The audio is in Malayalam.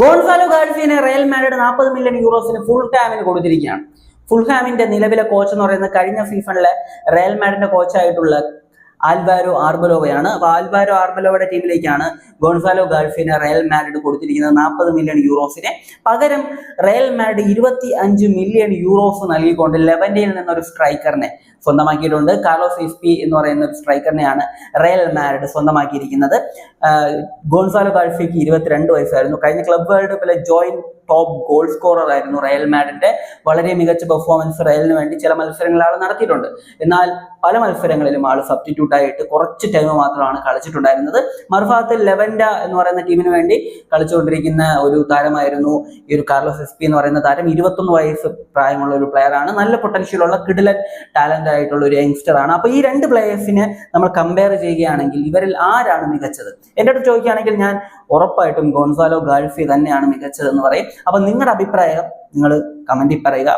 ഗോൺസാലോ ഗാർസിയനെ റയൽ മാഡ്രിഡ് 40 മില്യൺ യൂറോസിന് ഫുൾ ഹാമിന് കൊടുത്തിരിക്കുകയാണ്. ഫുൾ ഹാമിന്റെ നിലവിലെ കോച്ച് എന്ന് പറയുന്നത് കഴിഞ്ഞ സീസണിലെ റയൽ മാഡ്രിഡിന്റെ കോച്ചായിട്ടുള്ള ആൽവാരോ ആർബലോവയാണ്. അപ്പൊ ആൽവാരോ ആർബലോവയുടെ ടീമിലേക്കാണ് ഗോൺസാലോ ഗാർസിയനെ റയൽ മാഡ്രിഡ് കൊടുത്തിരിക്കുന്നത് 40 മില്യൺ യൂറോസിന്. പകരം റയൽ മാഡ്രിഡ് 25 മില്യൺ യൂറോസ് നൽകിക്കൊണ്ട് ലെവന്റയിൽ നിന്നൊരു സ്ട്രൈക്കറിനെ സ്വന്തമാക്കിയിട്ടുണ്ട്. കാർലോസ് ഇസ്പി എന്ന് പറയുന്ന ഒരു സ്ട്രൈക്കറിനെയാണ് റയൽ മാഡ്രിഡ് സ്വന്തമാക്കിയിരിക്കുന്നത്. ഗോൺസാലോ ഗാർസിയയ്ക്ക് 22 വയസ്സായിരുന്നു. കഴിഞ്ഞ ക്ലബ് വേൾഡ് കപ്പിലെ ജോയിന്റ് ടോപ്പ് ഗോൾ സ്കോറർ ആയിരുന്നു റയൽ മാഡ്രിഡിന്റെ. വളരെ മികച്ച പെർഫോമൻസ് റയലിന് വേണ്ടി ചില മത്സരങ്ങളിൽ ആൾ നടത്തിയിട്ടുണ്ട്. എന്നാൽ പല മത്സരങ്ങളിലും ആൾ സബ്സ്റ്റിറ്റ്യൂട്ട് ആയിട്ട് കുറച്ച് ടൈം മാത്രമാണ് കളിച്ചിട്ടുണ്ടായിരുന്നത്. മറുഭാഗത്ത് ലെവൻഡ എന്ന് പറയുന്ന ടീമിന് വേണ്ടി കളിച്ചുകൊണ്ടിരിക്കുന്ന ഒരു താരമായിരുന്നു ഈ ഒരു കാർലോസ് എസ്പി എന്ന് പറയുന്ന താരം. 21 വയസ്സ് പ്രായമുള്ള ഒരു പ്ലെയർ ആണ്. നല്ല പൊട്ടൻഷ്യലുള്ള കിടിലൻ ടാലന്റ് ആയിട്ടുള്ള ഒരു യങ്സ്റ്റർ ആണ്. അപ്പൊ ഈ രണ്ട് പ്ലേയേഴ്സിനെ നമ്മൾ കമ്പയർ ചെയ്യുകയാണെങ്കിൽ ഇവരിൽ ആരാണ് മികച്ചത് എന്റെ അടുത്ത് ചോദിക്കുകയാണെങ്കിൽ ഞാൻ ഉറപ്പായിട്ടും ഗോൺസാലോ ഗാർസിയ തന്നെയാണ് മികച്ചത് എന്ന് പറയും. അപ്പൊ നിങ്ങളുടെ അഭിപ്രായം നിങ്ങൾ കമന്റിൽ പറയുക.